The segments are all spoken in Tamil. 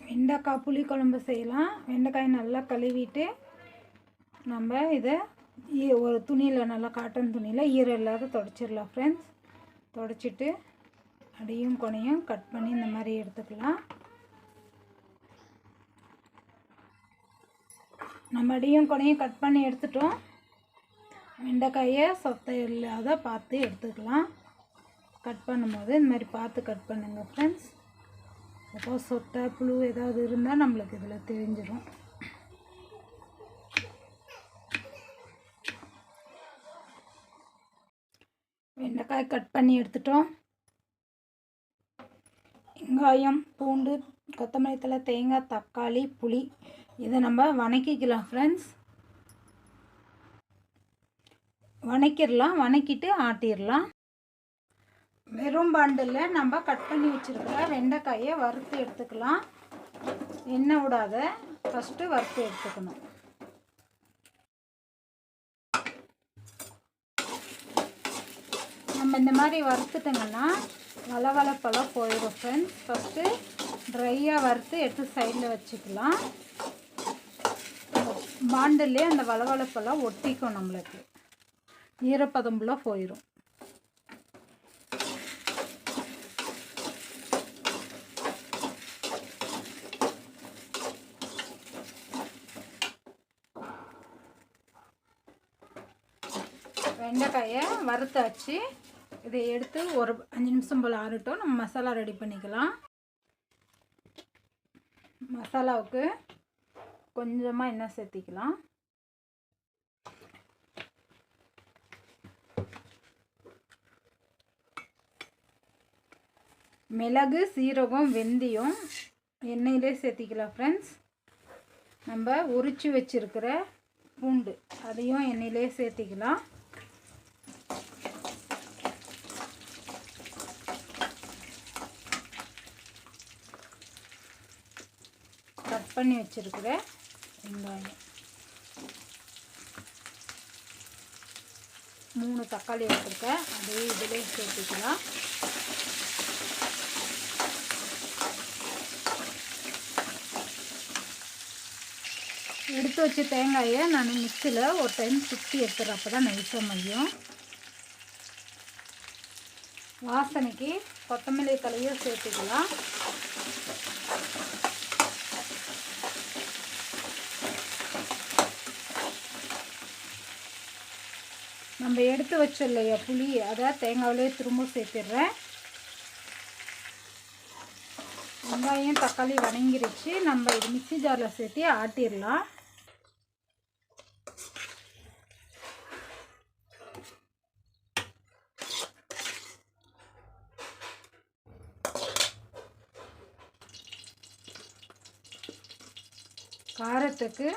வெண்டைக்காய் புளிக்குழம்பு செய்யலாம். வெண்டைக்காய் நல்லா கழுவிட்டு நம்ம இதை ஒரு துணியில், நல்லா காட்டன் துணியில் ஈரம் இல்லாத தொடச்சிடலாம் ஃப்ரெண்ட்ஸ். தொடச்சிட்டு அடியும் கொனையும் கட் பண்ணி இந்த மாதிரி எடுத்துக்கலாம். நம்ம அடியும் கொனையும் கட் பண்ணி எடுத்துட்டோம். வெண்டைக்காயை சொத்தை இல்லாத பார்த்து எடுத்துக்கலாம். கட் பண்ணும்போது இந்த மாதிரி பார்த்து கட் பண்ணுங்க ஃப்ரெண்ட்ஸ். அப்போ சொத்தை புழு ஏதாவது இருந்தால் நம்மளுக்கு இதில் தெரிஞ்சிடும். வெண்டைக்காய் கட் பண்ணி எடுத்துட்டோம். வெங்காயம், பூண்டு, கொத்தமல்லி தழை, தேங்காய், தக்காளி, புளி இதை நம்ம வணக்கிக்கலாம் ஃப்ரெண்ட்ஸ். வணக்கிடலாம். வணக்கிட்டு ஆட்டிடலாம். வெறும் பாண்டில் நம்ம கட் பண்ணி வச்சுருக்கிற வெண்டைக்காயை வறுத்து எடுத்துக்கலாம். எண்ணெய் விடாத ஃபஸ்ட்டு வறுத்து எடுத்துக்கணும். நம்ம இந்த மாதிரி வறுத்துட்டோங்கன்னா வளவளப்பெல்லாம் போயிடும் ஃப்ரெண்ட்ஸ். ஃபஸ்ட்டு ட்ரையாக வறுத்து எடுத்து சைடில் வச்சுக்கலாம். பாண்டிலே அந்த வளவளப்பெல்லாம் ஒட்டிக்கும், நம்மளுக்கு ஈரப்பதம்புலாம் போயிடும். வெண்டைக்காயை வறுத்தாச்சு. இதை எடுத்து ஒரு 5 நிமிஷம் போல் ஆறட்டும். நம்ம மசாலா ரெடி பண்ணிக்கலாம். மசாலாவுக்கு கொஞ்சமாக எண்ணெய் சேர்த்திக்கலாம். மிளகு, சீரகம், வெந்தயம் எண்ணெயிலே சேர்த்திக்கலாம் ஃப்ரெண்ட்ஸ். நம்ம உரித்து வச்சுருக்கிற பூண்டு அதையும் எண்ணெயிலே சேர்த்திக்கலாம். கட் பண்ணி வச்சுருக்கிற வெங்காயம், 3 தக்காளி வச்சுருக்கேன், அதே இதிலே சேர்த்துக்கலாம். எடுத்து வச்ச தேங்காயை நான் மிக்சியில் ஒரு டைம் சுற்றி எடுத்துகிறேன். அப்போ தான் நைஸாக மையும். வாசனைக்கு கொத்தமல்லி தழையும் சேர்த்துக்கலாம். நம்ம எடுத்து வச்சோம் இல்லையா புளி, அதை தேங்காயிலே திரும்ப சேர்த்துடுறேன். வெங்காயம், தக்காளி வதங்கிருச்சு. நம்ம இது மிக்ஸி ஜாரில் சேர்த்து ஆட்டிடலாம். காரத்துக்கு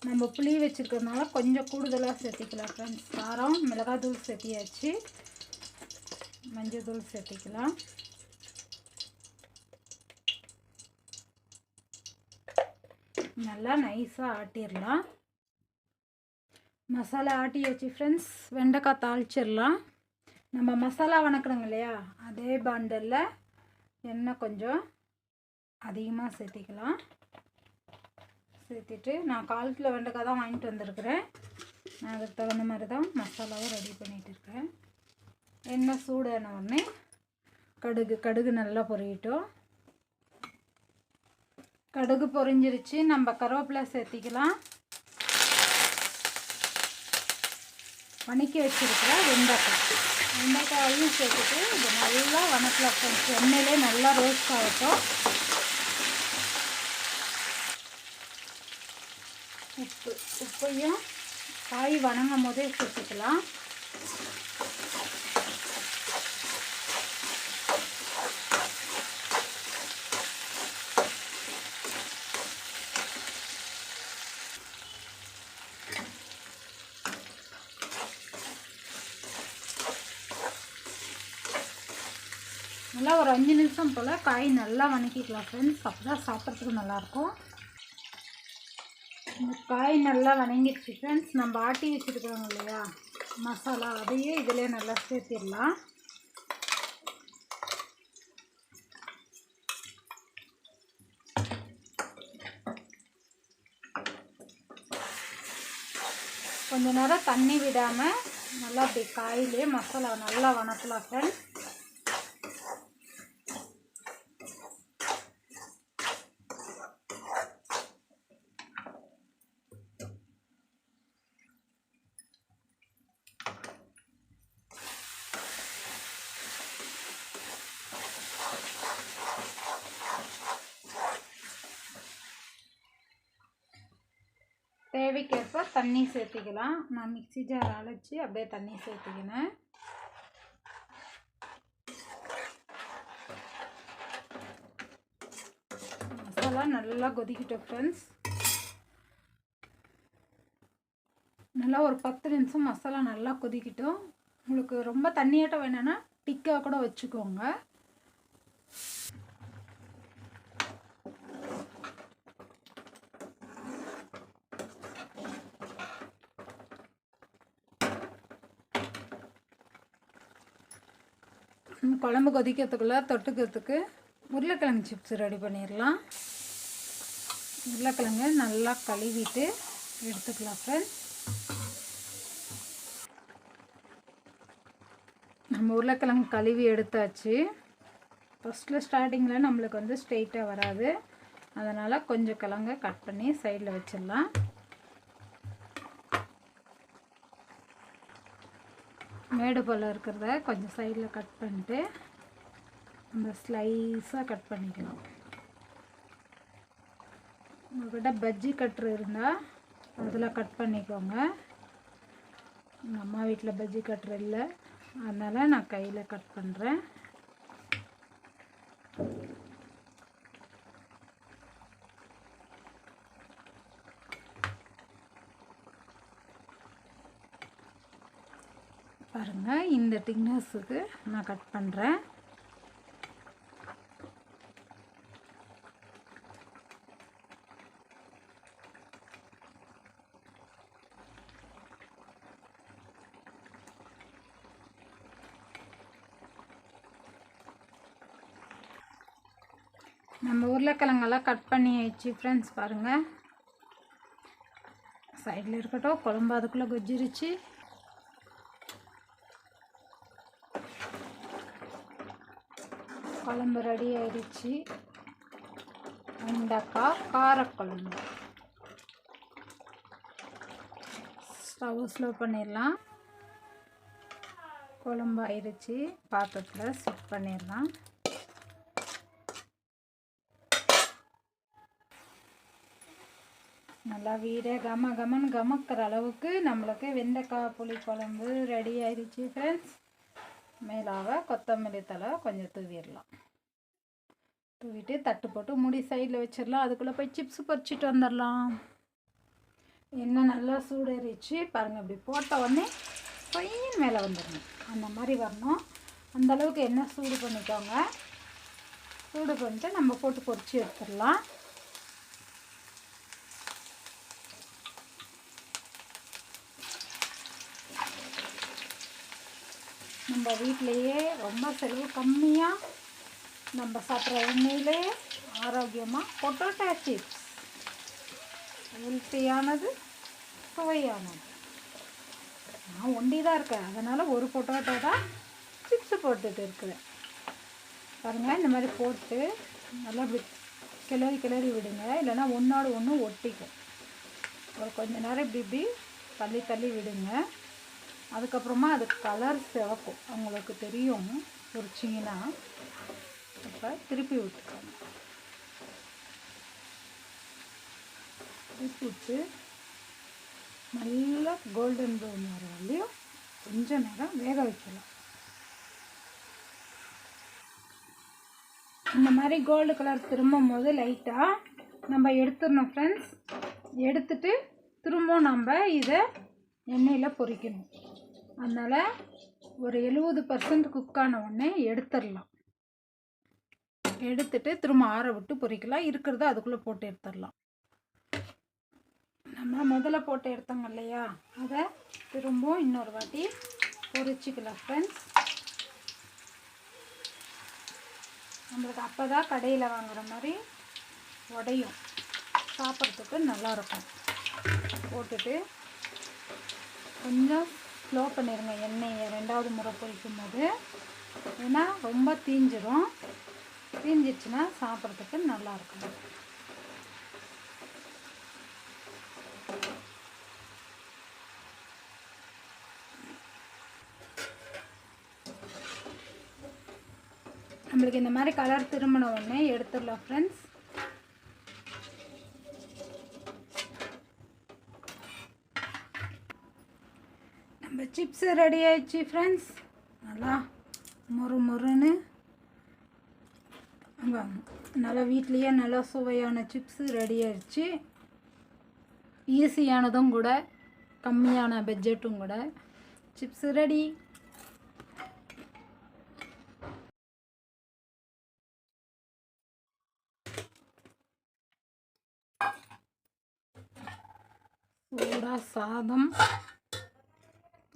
நம்ம புளி வச்சுருக்கிறதுனால கொஞ்சம் கூடுதலாக சேர்த்திக்கலாம் ஃப்ரெண்ட்ஸ். காரம், மிளகாத்தூள் சேர்த்தியாச்சு. மஞ்சள் தூள் சேர்த்திக்கலாம். நல்லா நைஸாக ஆட்டிடலாம். மசாலா ஆட்டியாச்சு ஃப்ரெண்ட்ஸ். வெண்டைக்காய் தாளிச்சிடலாம். நம்ம மசாலா வணக்கணுங்க இல்லையா, அதே பாண்டலில் எண்ணெய் கொஞ்சம் அதிகமாக சேர்த்திக்கலாம். சேர்த்துட்டு நான் 1/4 கிலோ வெண்டைக்காய் தான் வாங்கிட்டு வந்திருக்கிறேன். நான் அதுக்கு தகுந்த மாதிரி தான் மசாலாவும் ரெடி பண்ணிகிட்டு இருக்கேன். எண்ணெய் சூடான உடனே கடுகு நல்லா பொரியட்டும். கடுகு பொரிஞ்சிருச்சு. நம்ம கருவேப்பிலை சேர்த்திக்கலாம். வணக்கி வச்சுருக்கிற வெண்டைக்காயும் சேர்த்துட்டு இது நல்லா வணக்கலாம். எண்ணெயிலே நல்லா ரோஸ்ட் ஆகட்டும். உப்பையும் காய் வணங்கும் போதே சேர்த்துக்கலாம். நல்லா ஒரு 5 நிமிஷம் போல் காய் நல்லா வணக்கிக்கலாம் ஃப்ரெண்ட்ஸ். அப்போ தான் சாப்பிட்றதுக்கு நல்லாயிருக்கும். இந்த காய் நல்லா வணங்கிடுச்சு ஃப்ரெண்ட்ஸ். நம்ம ஆட்டி வச்சுருக்கோங்க இல்லையா மசாலா, அதையே இதிலே நல்லா சேர்த்திடலாம். கொஞ்ச நேரம் தண்ணி விடாமல் நல்லா அப்படி காயிலே மசாலா நல்லா வணக்கலாம் ஃப்ரெண்ட்ஸ். தேவைக்கேற்ப தண்ணி சேர்த்திக்கலாம். நான் மிக்ஸி ஜார் அரைச்சி அப்படியே தண்ணி சேர்த்திக்கினேன். மசாலா நல்லா கொதிக்கிட்டோம் ஃப்ரெண்ட்ஸ். நல்லா ஒரு 10 நிமிஷம் மசாலா நல்லா கொதிக்கிட்டோம். உங்களுக்கு ரொம்ப தண்ணியாட்டம் வேணும்னா டிக்காக கூட வச்சுக்கோங்க. குழம்பு கொதிக்கிறதுக்குள்ளே தொட்டுக்கிறதுக்கு உருளைக்கிழங்கு சிப்ஸ் ரெடி பண்ணிடலாம். உருளைக்கிழங்கு நல்லா கழுவிட்டு எடுத்துக்கலாம் ஃப்ரெண்ட்ஸ். நம்ம உருளைக்கிழங்கு கழுவி எடுத்தாச்சு. ஃபஸ்ட்டில் ஸ்டார்டிங்கில் நம்மளுக்கு வந்து ஸ்ட்ரெயிட்டாக வராது, அதனால் கொஞ்சம் கிழங்க கட் பண்ணி சைடில் வச்சிடலாம். மேடு போல் இருக்கிறத கொஞ்சம் சைடில் கட் பண்ணிட்டு நம்ம ஸ்லைஸாக கட் பண்ணிக்கலாம். உங்கள்கிட்ட பஜ்ஜி கட்ரு இருந்தால் அதில் கட் பண்ணிக்கோங்க. எங்கள் அம்மா வீட்டில் பஜ்ஜி கட்ரு இல்லை, அதனால் நான் கையில் கட் பண்ணுறேன். பாருங்கள், இந்த திக்னஸுக்கு நான் கட் பண்ணுறேன். நம்ம உருளைக்கிழங்கெல்லாம் கட் பண்ணி ஆயிடுச்சு ஃப்ரெண்ட்ஸ். பாருங்கள், சைடில் இருக்கட்டும். குழம்பு அதுக்குள்ளே கொஜ்ஜிருச்சு. குழம்பு ரெடி ஆயிடுச்சு. வெண்டைக்காய் காரக்குழம்பு. ஸ்டவ் ஸ்லோ பண்ணிடலாம். குழம்பு ஆயிடுச்சு. பாத்திரத்தில் செட் பண்ணிடலாம். நல்லா வீடே கமன்னு கமக்கிற அளவுக்கு நம்மளுக்கு வெண்டைக்காய் புளி குழம்பு ரெடி ஆயிடுச்சு ஃப்ரெண்ட்ஸ். மேலாக கொத்தமல்லி தழை கொஞ்சம் தூவிடலாம். தூவிட்டு தட்டு போட்டு மூடி சைடில் வச்சிடலாம். அதுக்குள்ளே போய் சிப்ஸ் பொரிச்சிட்டு வந்துடலாம். எண்ணெய் நல்லா சூடேறிச்சு. பாருங்கள், இப்படி போட்ட உடனே பையன் மேலே வந்துடணும். அந்த மாதிரி வரணும். அந்தளவுக்கு எண்ணெய் சூடு பண்ணிக்கோங்க. சூடு பண்ணிட்டு நம்ம போட்டு பொரிச்சு எடுத்துடலாம். நம்ம வீட்டிலையே ரொம்ப செலவு கம்மியாக நம்ம சாப்பிட்ற எண்ணெயிலே ஆரோக்கியமாக பொட்டேட்டோ சிப்ஸ், ஹெல்த்தியானது, சுவையானது. நான் ஒண்டி தான் இருக்கேன், அதனால் ஒரு பொட்டேட்டோ தான் சிப்ஸு போட்டுட்டு இருக்கிறேன். பாருங்கள், இந்த மாதிரி போட்டு நல்லா கிளறி விடுங்க. இல்லைன்னா ஒன்றோடு ஒன்று ஒட்டிக்கும். ஒரு கொஞ்ச நேரம் இப்படி தள்ளி விடுங்க. அதுக்கப்புறமா அது கலர் சிவக்கும், உங்களுக்கு தெரியும் பொரிச்சிங்கன்னா. இப்போ திருப்பி விட்டுக்கோங்க. திருப்பி விட்டு நல்லா கோல்டன் ப்ரௌன் வர வரையும் கொஞ்சம் நேரம் வேக வைக்கலாம். இந்த மாதிரி கோல்டு கலர் திரும்பும் போது லைட்டாக நம்ம எடுத்துடணும் ஃப்ரெண்ட்ஸ். எடுத்துட்டு திரும்பவும் நம்ம இதை எண்ணெயில் பொரிக்கணும். அதனால் ஒரு 70% குக்கான உடனே எடுத்துடலாம். எடுத்துட்டு திரும்ப ஆற விட்டு பொரிக்கலாம். இருக்கிறத அதுக்குள்ளே போட்டு எடுத்துடலாம். நம்ம முதல்ல போட்டு எடுத்தோங்க இல்லையா, அதை திரும்பவும் இன்னொரு வாட்டி பொரிச்சிக்கலாம் ஃப்ரெண்ட்ஸ். நம்மளுக்கு அப்போ தான் கடையில் வாங்குகிற மாதிரி உடையும், சாப்பிட்றதுக்கு நல்லாயிருக்கும். போட்டுட்டு கொஞ்சம் ஸ்லோ பண்ணிடுங்க எண்ணெயை ரெண்டாவது முறை பொரிக்கும் போது, ஏன்னா ரொம்ப தீஞ்சிடும். தீஞ்சிடுச்சுன்னா சாப்பிட்றதுக்கு நல்லாயிருக்கும். நம்மளுக்கு இந்த மாதிரி கலர் திரும்பின உடனே எடுத்துடலாம் ஃப்ரெண்ட்ஸ். நம்ம சிப்ஸு ரெடி ஆயிடுச்சு ஃப்ரெண்ட்ஸ். நல்லா மொறுன்னு நல்லா வீட்லேயே நல்லா சுவையான சிப்ஸு ரெடி ஆயிடுச்சு. ஈஸியானதும் கூட, கம்மியான பட்ஜெட்டும் கூட. Chips ready. சூடாக சாதம்,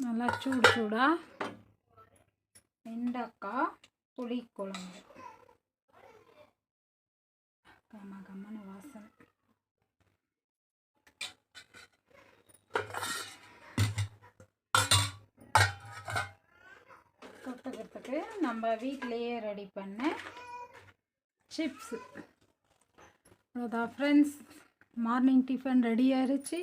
நல்லா சூடாக வெண்டைக்காய் புளிக்குழம்பு, கம்மன வாசனை. தொட்டுக்கிறதுக்கு நம்ம வீட்டிலையே ரெடி பண்ண சிப்ஸு. அவ்வளோதான் ஃப்ரெண்ட்ஸ், மார்னிங் டிஃபன் ரெடி ஆயிடுச்சு.